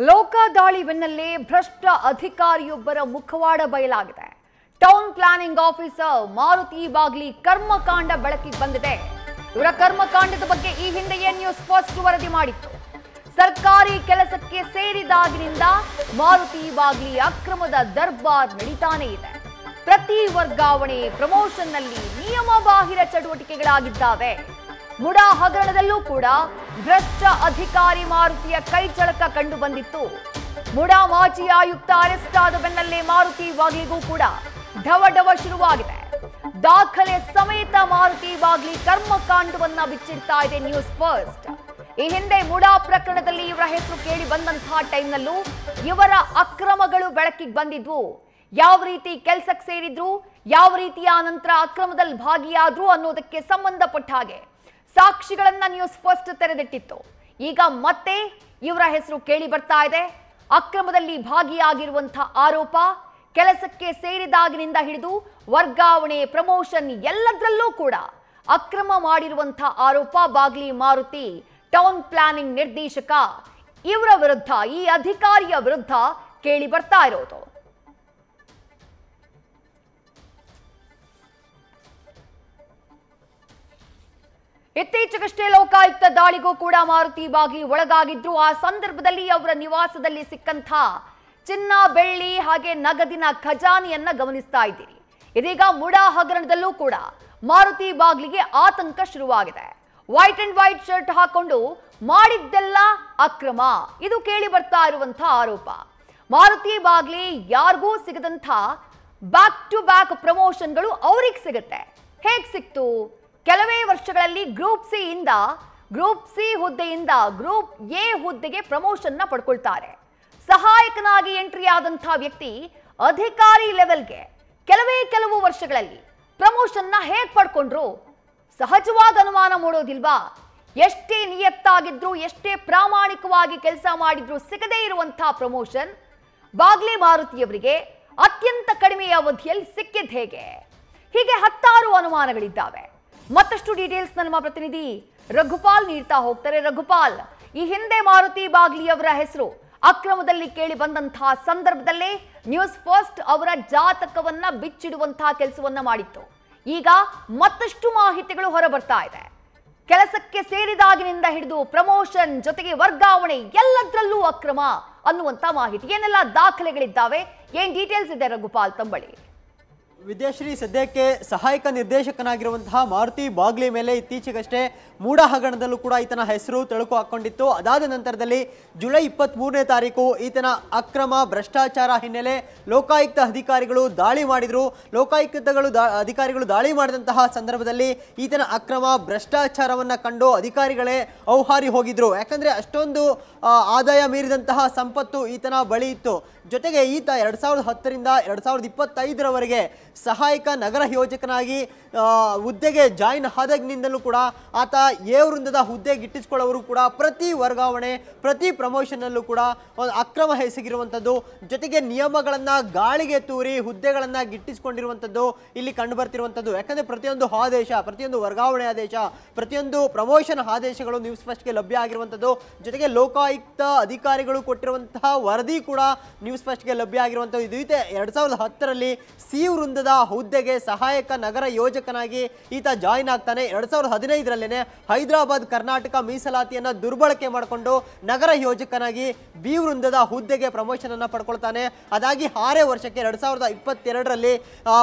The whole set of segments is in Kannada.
ಲೋಕ ದಾಳಿ ಬೆನ್ನಲ್ಲೇ ಭ್ರಷ್ಟ ಅಧಿಕಾರಿಯೊಬ್ಬರ ಮುಖವಾಡ ಬಯಲಾಗಿದೆ. ಟೌನ್ ಪ್ಲಾನಿಂಗ್ ಆಫೀಸರ್ ಮಾರುತಿ ಬಾಗ್ಲಿ ಕರ್ಮಕಾಂಡ ಬೆಳಕಿಗೆ ಬಂದಿದೆ. ಇವರ ಕರ್ಮಕಾಂಡದ ಬಗ್ಗೆ ಈ ಹಿಂದೆಯೇ ನ್ಯೂಸ್ ಫಸ್ಟ್ ವರದಿ ಮಾಡಿತ್ತು. ಸರ್ಕಾರಿ ಕೆಲಸಕ್ಕೆ ಸೇರಿದಾಗಿನಿಂದ ಮಾರುತಿ ಬಾಗ್ಲಿ ಅಕ್ರಮದ ದರ್ಬಾರ್ ನಡೀತಾನೆ ಇದೆ. ಪ್ರತಿ ವರ್ಗಾವಣೆ ಪ್ರಮೋಷನ್ನಲ್ಲಿ ನಿಯಮ ಬಾಹಿರ ಚಟುವಟಿಕೆಗಳಾಗಿದ್ದಾವೆ. ಮುಡಾ ಹಗರಣದಲ್ಲೂ ಕೂಡ ಭ್ರಷ್ಟ ಅಧಿಕಾರಿ ಮಾರುತಿಯ ಕೈಚಳಕ ಕಂಡು ಬಂದಿತ್ತು. ಮುಡಾ ಮಾಜಿ ಆಯುಕ್ತ ಅರೆಸ್ಟ್ ಆದ ಬೆನ್ನಲ್ಲೇ ಮಾರುತಿ ಬಾಗ್ಲಿಗೂ ಕೂಡ ಢವಢವ ಶುರುವಾಗಿದೆ. ದಾಖಲೆ ಸಮೇತ ಮಾರುತಿ ಬಾಗ್ಲಿ ಕರ್ಮಕಾಂಡವನ್ನ ಬಿಚ್ಚಿಡ್ತಾ ಇದೆ ನ್ಯೂಸ್ ಫಸ್ಟ್. ಈ ಹಿಂದೆ ಮುಡಾ ಪ್ರಕರಣದಲ್ಲಿ ಇವರ ಹೆಸರು ಕೇಳಿ ಬಂದಂತಹ ಟೈಮ್ನಲ್ಲೂ ಇವರ ಅಕ್ರಮಗಳು ಬೆಳಕಿಗೆ ಬಂದಿದ್ವು. ಯಾವ ರೀತಿ ಕೆಲಸಕ್ಕೆ ಸೇರಿದ್ರು, ಯಾವ ರೀತಿಯ ನಂತರ ಅಕ್ರಮದಲ್ಲಿ ಭಾಗಿಯಾದ್ರು ಅನ್ನೋದಕ್ಕೆ ಸಂಬಂಧಪಟ್ಟ ಹಾಗೆ ಸಾಕ್ಷಿಗಳನ್ನ ನ್ಯೂಸ್ ಫಸ್ಟ್ ತೆರೆದಿಟ್ಟಿತ್ತು. ಈಗ ಮತ್ತೆ ಇವರ ಹೆಸರು ಕೇಳಿ ಬರ್ತಾ ಇದೆ. ಅಕ್ರಮದಲ್ಲಿ ಭಾಗಿಯಾಗಿರುವಂತಹ ಆರೋಪ, ಕೆಲಸಕ್ಕೆ ಸೇರಿದಾಗಿನಿಂದ ಹಿಡಿದು ವರ್ಗಾವಣೆ, ಪ್ರಮೋಷನ್ ಎಲ್ಲದರಲ್ಲೂ ಕೂಡ ಅಕ್ರಮ ಮಾಡಿರುವಂತಹ ಆರೋಪ ಬಾಗ್ಲಿ ಮಾರುತಿ ಟೌನ್ ಪ್ಲಾನಿಂಗ್ ನಿರ್ದೇಶಕ ಇವರ ವಿರುದ್ಧ, ಈ ಅಧಿಕಾರಿಯ ವಿರುದ್ಧ ಕೇಳಿ ಬರ್ತಾ ಇರೋದು. ಇತ್ತೀಚೆಗಷ್ಟೇ ಲೋಕಾಯುಕ್ತ ದಾಳಿಗೂ ಕೂಡ ಮಾರುತಿ ಬಾಗ್ಲಿ ಒಳಗಾಗಿದ್ರು. ಆ ಸಂದರ್ಭದಲ್ಲಿ ಅವರ ನಿವಾಸದಲ್ಲಿ ಸಿಕ್ಕಂಥ ಚಿನ್ನ, ಬೆಳ್ಳಿ ಹಾಗೆ ನಗದಿನ ಖಜಾನೆಯನ್ನ ಗಮನಿಸ್ತಾ ಇದ್ದೀರಿ. ಇದೀಗ ಮುಡಾ ಹಗರಣದಲ್ಲೂ ಕೂಡ ಮಾರುತಿ ಬಾಗ್ಲಿಗೆ ಆತಂಕ ಶುರುವಾಗಿದೆ. ವೈಟ್ ಅಂಡ್ ವೈಟ್ ಶರ್ಟ್ ಹಾಕೊಂಡು ಮಾಡಿದ್ದೆಲ್ಲ ಅಕ್ರಮ, ಇದು ಕೇಳಿ ಬರ್ತಾ ಇರುವಂತಹ ಆರೋಪ. ಮಾರುತಿ ಬಾಗ್ಲಿ ಯಾರಿಗೂ ಸಿಗದಂಥ ಬ್ಯಾಕ್ ಟು ಬ್ಯಾಕ್ ಪ್ರಮೋಷನ್ಗಳು ಅವ್ರಿಗೆ ಸಿಗುತ್ತೆ. ಹೇಗ್ ಸಿಕ್ತು? ಕೆಲವೇ ವರ್ಷಗಳಲ್ಲಿ ಗ್ರೂಪ್ ಸಿ ಹುದ್ದೆಯಿಂದ ಗ್ರೂಪ್ ಎ ಹುದ್ದೆಗೆ ಪ್ರಮೋಷನ್ ಪಡ್ಕೊಳ್ತಾರೆ. ಸಹಾಯಕನಾಗಿ ಎಂಟ್ರಿ ಆದಂತಹ ವ್ಯಕ್ತಿ ಅಧಿಕಾರಿ ಲೆವೆಲ್ಗೆ ಕೆಲವು ವರ್ಷಗಳಲ್ಲಿ ಪ್ರಮೋಷನ್ ಹೇಗ್ ಪಡ್ಕೊಂಡ್ರು? ಸಹಜವಾದ ಅನುಮಾನ ಮೂಡೋದಿಲ್ವಾ? ಎಷ್ಟೇ ನಿಯತ್ತಾಗಿದ್ರು, ಎಷ್ಟೇ ಪ್ರಾಮಾಣಿಕವಾಗಿ ಕೆಲಸ ಮಾಡಿದ್ರು ಸಿಗದೇ ಇರುವಂತಹ ಪ್ರಮೋಷನ್ ಬಾಗ್ಲಿ ಮಾರುತಿಯವರಿಗೆ ಅತ್ಯಂತ ಕಡಿಮೆ ಅವಧಿಯಲ್ಲಿ ಸಿಕ್ಕಿದ್ ಹೇಗೆ? ಹೀಗೆ ಹತ್ತಾರು ಅನುಮಾನಗಳಿದ್ದಾವೆ. ಮತ್ತಷ್ಟು ಡೀಟೇಲ್ಸ್ ನಮ್ಮ ಪ್ರತಿನಿಧಿ ರಘುಪಾಲ್ ನೀಡ್ತಾ ಹೋಗ್ತಾರೆ. ರಘುಪಾಲ್, ಈ ಹಿಂದೆ ಮಾರುತಿ ಬಾಗ್ಲಿ ಅವರ ಹೆಸರು ಅಕ್ರಮದಲ್ಲಿ ಕೇಳಿ ಬಂದಂತಹ ಸಂದರ್ಭದಲ್ಲೇ ನ್ಯೂಸ್ ಫಸ್ಟ್ ಅವರ ಜಾತಕವನ್ನ ಬಿಚ್ಚಿಡುವಂತಹ ಕೆಲಸವನ್ನ ಮಾಡಿತ್ತು. ಈಗ ಮತ್ತಷ್ಟು ಮಾಹಿತಿಗಳು ಹೊರಬರ್ತಾ ಇದೆ. ಕೆಲಸಕ್ಕೆ ಸೇರಿದಾಗಿನಿಂದ ಹಿಡಿದು ಪ್ರಮೋಷನ್ ಜೊತೆಗೆ ವರ್ಗಾವಣೆ ಎಲ್ಲದರಲ್ಲೂ ಅಕ್ರಮ ಅನ್ನುವಂತ ಮಾಹಿತಿ. ಏನೆಲ್ಲ ದಾಖಲೆಗಳಿದ್ದಾವೆ, ಏನ್ ಡೀಟೇಲ್ಸ್ ಇದೆ ರಘುಪಾಲ್ ತಂಬಳಿ? ವಿದ್ಯಾಶ್ರೀ, ಸದ್ಯಕ್ಕೆ ಸಹಾಯಕ ನಿರ್ದೇಶಕನಾಗಿರುವಂತಹ ಮಾರುತಿ ಬಾಗ್ಲಿ ಮೇಲೆ ಇತ್ತೀಚೆಗಷ್ಟೇ ಮೂಡಾ ಹಗರಣದಲ್ಲೂ ಕೂಡ ಈತನ ಹೆಸರು ತಳುಕು ಹಾಕೊಂಡಿತ್ತು. ಅದಾದ ನಂತರದಲ್ಲಿ ಜುಲೈ 23ನೇ ತಾರೀಕು ಈತನ ಅಕ್ರಮ ಭ್ರಷ್ಟಾಚಾರ ಹಿನ್ನೆಲೆ ಲೋಕಾಯುಕ್ತ ಅಧಿಕಾರಿಗಳು ದಾಳಿ ಮಾಡಿದ್ರು. ಅಧಿಕಾರಿಗಳು ದಾಳಿ ಮಾಡಿದಂತಹ ಸಂದರ್ಭದಲ್ಲಿ ಈತನ ಅಕ್ರಮ ಭ್ರಷ್ಟಾಚಾರವನ್ನ ಕಂಡು ಅಧಿಕಾರಿಗಳೇ ಔಹಾರಿ ಹೋಗಿದ್ರು. ಯಾಕಂದ್ರೆ ಅಷ್ಟೊಂದು ಆದಾಯ ಮೀರಿದಂತಹ ಸಂಪತ್ತು ಈತನ ಬಳಿ ಇತ್ತು. ಜೊತೆಗೆ ಈತ 2010ರಿಂದ 2025ರವರೆಗೆ ಸಹಾಯಕ ನಗರ ಯೋಜಕನಾಗಿ ಹುದ್ದೆಗೆ ಜಾಯಿನ್ ಆದಾಗಿನಿಂದಲೂ ಕೂಡ ಆತ ಎ ವೃಂದದ ಹುದ್ದೆ ಗಿಟ್ಟಿಸಿಕೊಳ್ಳೋರು ಕೂಡ ಪ್ರತಿ ವರ್ಗಾವಣೆ, ಪ್ರತಿ ಪ್ರಮೋಷನ್ನಲ್ಲೂ ಕೂಡ ಒಂದು ಅಕ್ರಮ ಎಸಗಿರುವಂಥದ್ದು, ಜೊತೆಗೆ ನಿಯಮಗಳನ್ನು ಗಾಳಿಗೆ ತೂರಿ ಹುದ್ದೆಗಳನ್ನು ಗಿಟ್ಟಿಸಿಕೊಂಡಿರುವಂಥದ್ದು ಇಲ್ಲಿ ಕಂಡು ಬರ್ತಿರುವಂಥದ್ದು. ಯಾಕಂದರೆ ಪ್ರತಿಯೊಂದು ಆದೇಶ, ಪ್ರತಿಯೊಂದು ವರ್ಗಾವಣೆ ಆದೇಶ, ಪ್ರತಿಯೊಂದು ಪ್ರಮೋಷನ್ ಆದೇಶಗಳು ನ್ಯೂಸ್ ಫಸ್ಟ್ಗೆ ಲಭ್ಯ ಆಗಿರುವಂಥದ್ದು. ಜೊತೆಗೆ ಲೋಕಾಯುಕ್ತ ಅಧಿಕಾರಿಗಳು ಕೊಟ್ಟಿರುವಂತಹ ವರದಿ ಕೂಡ ನ್ಯೂಸ್ ಫಸ್ಟ್ಗೆ ಲಭ್ಯ ಆಗಿರುವಂಥದ್ದು. ಇದು 2010ರಲ್ಲಿ ಸಿ ವೃಂದದ ಹುದ್ದೆಗೆ ಸಹಾಯಕ ನಗರ ಯೋಜಕನಾಗಿ ಈತ ಜಾಯಿನ್ ಆಗ್ತಾನೆ. 2015ರಲ್ಲೇನೆ ಹೈದರಾಬಾದ್ ಕರ್ನಾಟಕ ಮೀಸಲಾತಿಯನ್ನ ದುರ್ಬಳಕೆ ಮಾಡಿಕೊಂಡು ನಗರ ಯೋಜಕನಾಗಿ ಬಿ ವೃಂದದ ಹುದ್ದೆಗೆ ಪ್ರಮೋಷನ್ ಅನ್ನ ಪಡ್ಕೊಳ್ತಾನೆ. ಅದಾಗಿ 6 ವರ್ಷಕ್ಕೆ 2022ರಲ್ಲಿ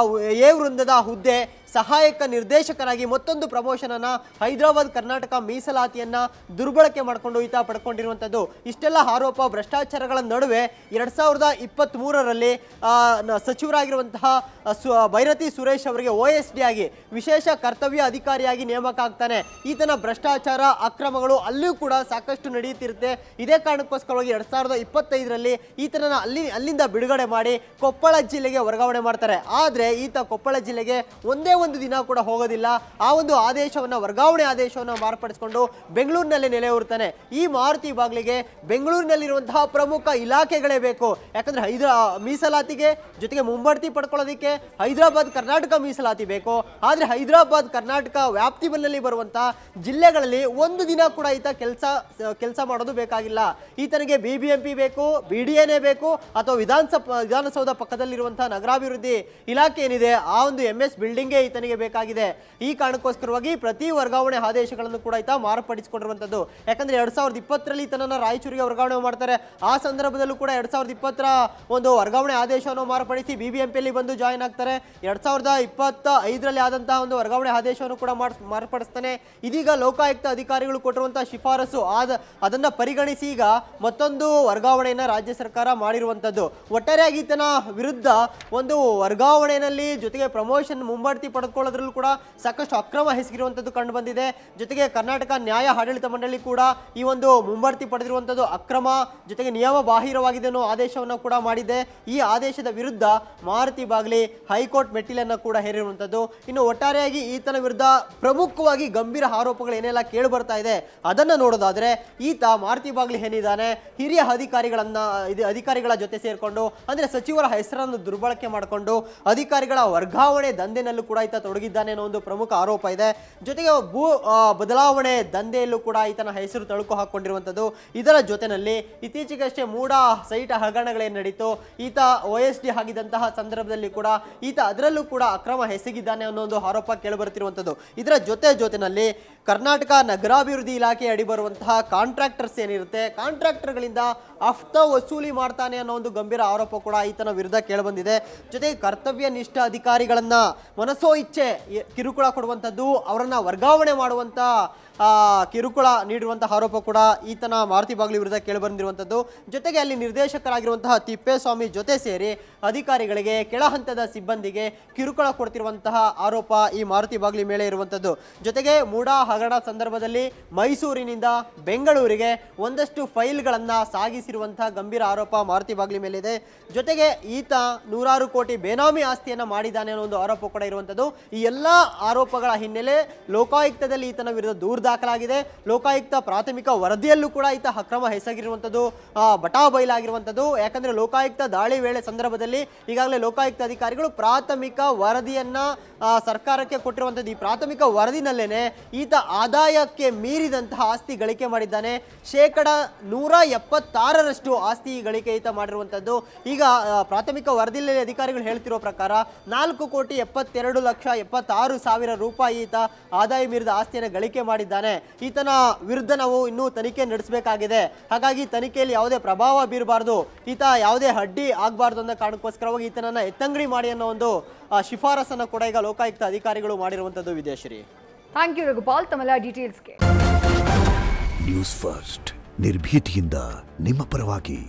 ಎ ವೃಂದದ ಹುದ್ದೆ ಸಹಾಯಕ ನಿರ್ದೇಶಕನಾಗಿ ಮತ್ತೊಂದು ಪ್ರಮೋಷನ್ ಅನ್ನ ಹೈದರಾಬಾದ್ ಕರ್ನಾಟಕ ಮೀಸಲಾತಿಯನ್ನ ದುರ್ಬಳಕೆ ಮಾಡಿಕೊಂಡು ಈತ ಪಡ್ಕೊಂಡಿರುವಂಥದ್ದು. ಇಷ್ಟೆಲ್ಲ ಆರೋಪ ಭ್ರಷ್ಟಾಚಾರಗಳ ನಡುವೆ 2023ರಲ್ಲಿ ಸಚಿವರಾಗಿರುವಂತಹ ಭೈರತಿ ಸುರೇಶ್ ಅವರಿಗೆ OSD ಆಗಿ ವಿಶೇಷ ಕರ್ತವ್ಯ ಅಧಿಕಾರಿಯಾಗಿ ನೇಮಕ ಆಗ್ತಾನೆ. ಈತನ ಭ್ರಷ್ಟಾಚಾರ ಅಕ್ರಮಗಳು ಅಲ್ಲಿಯೂ ಕೂಡ ಸಾಕಷ್ಟು ನಡೆಯುತ್ತಿರುತ್ತೆ. ಇದೇ ಕಾರಣಕ್ಕೋಸ್ಕರವಾಗಿ 2025ರಲ್ಲಿ ಈತನನ್ನ ಅಲ್ಲಿಂದ ಬಿಡುಗಡೆ ಮಾಡಿ ಕೊಪ್ಪಳ ಜಿಲ್ಲೆಗೆ ವರ್ಗಾವಣೆ ಮಾಡ್ತಾರೆ. ಆದರೆ ಈತ ಕೊಪ್ಪಳ ಜಿಲ್ಲೆಗೆ ಒಂದೇ ಒಂದು ದಿನ ಕೂಡ ಹೋಗೋದಿಲ್ಲ. ಆ ಒಂದು ಆದೇಶವನ್ನ, ವರ್ಗಾವಣೆ ಆದೇಶವನ್ನು ಮಾರ್ಪಡಿಸಿಕೊಂಡು ಬೆಂಗಳೂರಿನಲ್ಲಿ ನೆಲೆಯೂರ್ತಾನೆ. ಈ ಮಾರುತಿ ಬಾಗ್ಲಿಗೆ ಬೆಂಗಳೂರಿನಲ್ಲಿರುವಂತಹ ಪ್ರಮುಖ ಇಲಾಖೆಗಳೇ ಬೇಕು. ಯಾಕಂದ್ರೆ ಮೀಸಲಾತಿಗೆ, ಜೊತೆಗೆ ಮುಂಬಡ್ತಿ ಪಡ್ಕೊಳ್ಳೋದಕ್ಕೆ, ಹೈದರಾಬಾದ್ ಕರ್ನಾಟಕ ಮೀಸಲಾತಿ ಬೇಕು. ಆದರೆ ಹೈದರಾಬಾದ್ ಕರ್ನಾಟಕ ವ್ಯಾಪ್ತಿಯಲ್ಲಿ ಬರುವಂತಹ ಜಿಲ್ಲೆಗಳಲ್ಲಿ ಒಂದು ದಿನ ಕೂಡ ಈತ ಕೆಲಸ ಮಾಡೋದು ಬೇಕಾಗಿಲ್ಲ. ಈತನಿಗೆ BBMP ಬೇಕು, BDAನೇ ಬೇಕು, ಅಥವಾ ವಿಧಾನಸೌಧ ಪಕ್ಕದಲ್ಲಿರುವಂತಹ ನಗರಾಭಿವೃದ್ಧಿ ಇಲಾಖೆ ಏನಿದೆ ಆ ಒಂದು MS ಬಿಲ್ಡಿಂಗೇ ಈತನಿಗೆ ಬೇಕಾಗಿದೆ. ಈ ಕಾರಣಕ್ಕೋಸ್ಕರವಾಗಿ ಪ್ರತಿ ವರ್ಗಾವಣೆ ಆದೇಶಗಳನ್ನು ಕೂಡ ಈತ ಮಾರ್ಪಡಿಸಿಕೊಂಡಿರುವಂಥದ್ದು. ಯಾಕಂದ್ರೆ 2020ರಲ್ಲಿ ಈತನನ್ನ ರಾಯಚೂರಿಗೆ ವರ್ಗಾವಣೆ ಮಾಡ್ತಾರೆ. ಆ ಸಂದರ್ಭದಲ್ಲೂ ಕೂಡ 2020ರ ಒಂದು ವರ್ಗಾವಣೆ ಆದೇಶವನ್ನು ಮಾರ್ಪಡಿಸಿ BBMPಯಲ್ಲಿ ಬಂದು ಜಾಯಿನ್ ಆಗ್ತಾರೆ. 2025ರಲ್ಲಿ ಆದಂತಹ ಒಂದು ವರ್ಗಾವಣೆ ಆದೇಶವನ್ನು ಕೂಡ ಮಾರ್ಪಡಿಸ್ತಾನೆ. ಇದೀಗ ಲೋಕಾಯುಕ್ತ ಅಧಿಕಾರಿಗಳು ಕೊಟ್ಟಿರುವಂತಹ ಶಿಫಾರಸು ಅದನ್ನ ಪರಿಗಣಿಸಿ ಈಗ ಮತ್ತೊಂದು ವರ್ಗಾವಣೆಯನ್ನ ರಾಜ್ಯ ಸರ್ಕಾರ ಮಾಡಿರುವಂತದ್ದು. ಒಟ್ಟಾರೆಯಾಗಿ ಈತನ ವಿರುದ್ಧ ಒಂದು ವರ್ಗಾವಣೆಯಲ್ಲಿ ಜೊತೆಗೆ ಪ್ರಮೋಷನ್ ಮುಂಬಡ್ತಿ ಪಡೆದುಕೊಳ್ಳೋದ್ರಲ್ಲೂ ಕೂಡ ಸಾಕಷ್ಟು ಅಕ್ರಮ ಎಸಗಿರುವಂತದ್ದು ಕಂಡು ಬಂದಿದೆ. ಜೊತೆಗೆ ಕರ್ನಾಟಕ ನ್ಯಾಯ ಆಡಳಿತ ಮಂಡಳಿ ಕೂಡ ಈ ಒಂದು ಮುಂಬಡ್ತಿ ಪಡೆದಿರುವಂತದ್ದು ಅಕ್ರಮ, ಜೊತೆಗೆ ನಿಯಮ ಬಾಹಿರವಾಗಿದೆ ಅನ್ನೋ ಆದೇಶವನ್ನು ಕೂಡ ಮಾಡಿದೆ. ಈ ಆದೇಶದ ವಿರುದ್ಧ ಮಾರುತಿ ಬಾಗ್ಲಿ ಹೈಕೋರ್ಟ್ ಮೆಟ್ಟಿಲನ್ನು ಕೂಡ ಹೇರಿರುವಂತದ್ದು. ಇನ್ನು ಒಟ್ಟಾರೆಯಾಗಿ ಈತನ ವಿರುದ್ಧ ಪ್ರಮುಖವಾಗಿ ಗಂಭೀರ ಆರೋಪಗಳು ಏನೆಲ್ಲ ಕೇಳಿ ಬರ್ತಾ ಇದೆ ಅದನ್ನ ನೋಡೋದಾದ್ರೆ, ಈತ ಮಾರುತಿ ಬಾಗ್ಲಿ ಏನಿದ್ದಾನೆ ಹಿರಿಯ ಅಧಿಕಾರಿಗಳ ಜೊತೆ ಸೇರ್ಕೊಂಡು, ಅಂದ್ರೆ ಸಚಿವರ ಹೆಸರನ್ನು ದುರ್ಬಳಕೆ ಮಾಡಿಕೊಂಡು ಅಧಿಕಾರಿಗಳ ವರ್ಗಾವಣೆ ದಂಧೆನಲ್ಲೂ ಕೂಡ ಈತ ತೊಡಗಿದ್ದಾನೆ ಅನ್ನೋ ಒಂದು ಪ್ರಮುಖ ಆರೋಪ ಇದೆ. ಜೊತೆಗೆ ಭೂ ಬದಲಾವಣೆ ದಂಧೆಯಲ್ಲೂ ಕೂಡ ಈತನ ಹೆಸರು ತಳುಕು ಹಾಕೊಂಡಿರುವಂತದ್ದು. ಇದರ ಜೊತೆನಲ್ಲಿ ಇತ್ತೀಚೆಗಷ್ಟೇ ಮೂಡ ಸೈಟ್ ಹಗರಣಗಳೇನು ನಡೀತು, ಈತ OSD ಆಗಿದ್ದಂತಹ ಸಂದರ್ಭದಲ್ಲಿ ಕೂಡ ಈತ ಅದರಲ್ಲೂ ಕೂಡ ಅಕ್ರಮ ಎಸಗಿದ್ದಾನೆ ಅನ್ನೋ ಒಂದು ಆರೋಪ ಕೇಳಿಬರುತ್ತಿರುವಂತದ್ದು. ಇದರ ಜೊತೆನಲ್ಲಿ ಕರ್ನಾಟಕ ನಗರಾಭಿವೃದ್ಧಿ ಇಲಾಖೆ ಅಡಿ ಬರುವಂತಹ ಕಾಂಟ್ರಾಕ್ಟರ್ಸ್ ಏನಿರುತ್ತೆ, ಕಾಂಟ್ರಾಕ್ಟರ್ಗಳಿಂದ ಹಫ್ತಾ ವಸೂಲಿ ಮಾಡ್ತಾನೆ ಅನ್ನೋ ಒಂದು ಗಂಭೀರ ಆರೋಪ ಕೂಡ ಈತನ ವಿರುದ್ಧ ಕೇಳಿಬಂದಿದೆ. ಜೊತೆಗೆ ಕರ್ತವ್ಯ ನಿಷ್ಠ ಅಧಿಕಾರಿಗಳನ್ನ ಮನಸೋ ಇಚ್ಛೆ ಕಿರುಕುಳ ಕೊಡುವಂಥದ್ದು, ಅವರನ್ನ ವರ್ಗಾವಣೆ ಮಾಡುವಂತ ಕಿರುಕುಳ ನೀಡಿರುವಂತಹ ಆರೋಪ ಕೂಡ ಈತನ ಮಾರುತಿ ಬಾಗ್ಲಿ ವಿರುದ್ಧ ಕೇಳಿಬಂದಿರುವಂಥದ್ದು. ಜೊತೆಗೆ ಅಲ್ಲಿ ನಿರ್ದೇಶಕರಾಗಿರುವಂತಹ ತಿಪ್ಪೇಸ್ವಾಮಿ ಜೊತೆ ಸೇರಿ ಅಧಿಕಾರಿಗಳಿಗೆ, ಕೆಳ ಹಂತದ ಸಿಬ್ಬಂದಿಗೆ ಕಿರುಕುಳ ಕೊಡ್ತಿರುವಂತಹ ಆರೋಪ ಈ ಮಾರುತಿ ಬಾಗ್ಲಿ ಮೇಲೆ ಇರುವಂಥದ್ದು. ಜೊತೆಗೆ ಮೂಡಾ ಹಗರಣ ಸಂದರ್ಭದಲ್ಲಿ ಮೈಸೂರಿನಿಂದ ಬೆಂಗಳೂರಿಗೆ ಒಂದಷ್ಟು ಫೈಲ್ಗಳನ್ನ ಸಾಗಿಸಿರುವಂತಹ ಗಂಭೀರ ಆರೋಪ ಮಾರುತಿ ಬಾಗ್ಲಿ ಮೇಲಿದೆ. ಜೊತೆಗೆ ಈತ 100 ಕೋಟಿ ಬೇನಾಮಿ ಆಸ್ತಿಯನ್ನ ಮಾಡಿದ್ದಾನೆ ಅನ್ನೋ ಒಂದು ಆರೋಪ ಕೂಡ ಇರುವಂಥದ್ದು. ಈ ಎಲ್ಲಾ ಆರೋಪಗಳ ಹಿನ್ನೆಲೆ ಲೋಕಾಯುಕ್ತದಲ್ಲಿ ಈತನ ವಿರುದ್ಧ ದೂರು ದಾಖಲಾಗಿದೆ. ಲೋಕಾಯುಕ್ತ ಪ್ರಾಥಮಿಕ ವರದಿಯಲ್ಲೂ ಕೂಡ ಈತ ಅಕ್ರಮ ಎಸಗಿರುವಂಥದ್ದು ಬಟಾಬೈಲಾಗಿರುವಂಥದ್ದು. ಯಾಕಂದ್ರೆ ಲೋಕಾಯುಕ್ತ ದಾಳಿ ವೇಳೆ ಸಂದರ್ಭದಲ್ಲಿ ಈಗಾಗಲೇ ಲೋಕಾಯುಕ್ತ ಅಧಿಕಾರಿಗಳು ಪ್ರಾಥಮಿಕ ವರದಿಯನ್ನ ಸರ್ಕಾರಕ್ಕೆ ಕೊಟ್ಟಿರುವಂಥದ್ದು. ಈ ಪ್ರಾಥಮಿಕ ವರದಿನಲ್ಲೇನೆ ಈತ ಆದಾಯಕ್ಕೆ ಮೀರಿದಂತಹ ಆಸ್ತಿ ಗಳಿಕೆ ಮಾಡಿದ್ದಾನೆ. 176% ಆಸ್ತಿ ಗಳಿಕೆ ಈತ ಮಾಡಿರುವಂಥದ್ದು. ಈಗ ಪ್ರಾಥಮಿಕ ವರದಿಯಲ್ಲಿ ಅಧಿಕಾರಿಗಳು ಹೇಳ್ತಿರೋ ಪ್ರಕಾರ 4,72,76,000 ರೂಪಾಯಿ ಈತ ಆದಾಯ ಮೀರಿದ ಆಸ್ತಿಯನ್ನು ಗಳಿಕೆ ಮಾಡಿದ್ದಾನೆ. ಈತನ ವಿರುದ್ಧ ನಾವು ಇನ್ನೂ ತನಿಖೆ ನಡೆಸಬೇಕಾಗಿದೆ. ಹಾಗಾಗಿ ತನಿಖೆಯಲ್ಲಿ ಯಾವುದೇ ಪ್ರಭಾವ ಬೀರಬಾರ್ದು, ಈತ ಯಾವುದೇ ಅಡ್ಡಿ ಆಗಬಾರ್ದು ಅನ್ನೋ ಕಾರಣಕ್ಕೋಸ್ಕರವಾಗಿ ಈತನನ್ನ ಎತ್ತಂಗಡಿ ಮಾಡಿ ಅನ್ನೋ ಒಂದು ಶಿಫಾರಸನ್ನು ಕೂಡ ಈಗ ಲೋಕಾಯುಕ್ತ ಅಧಿಕಾರಿಗಳು ಮಾಡಿರುವಂಥದ್ದು. ವಿದ್ಯಾಶ್ರೀ, ಥ್ಯಾಂಕ್ ಯು ರಘುಪಾಲ್ ತಮ್ಮೆಲ್ಲ ಡೀಟೇಲ್ಸ್ಗೆ. ನ್ಯೂಸ್ ಫಸ್ಟ್ ನಿರ್ಭೀತಿಯಿಂದ ನಿಮ್ಮ ಪರವಾಗಿ.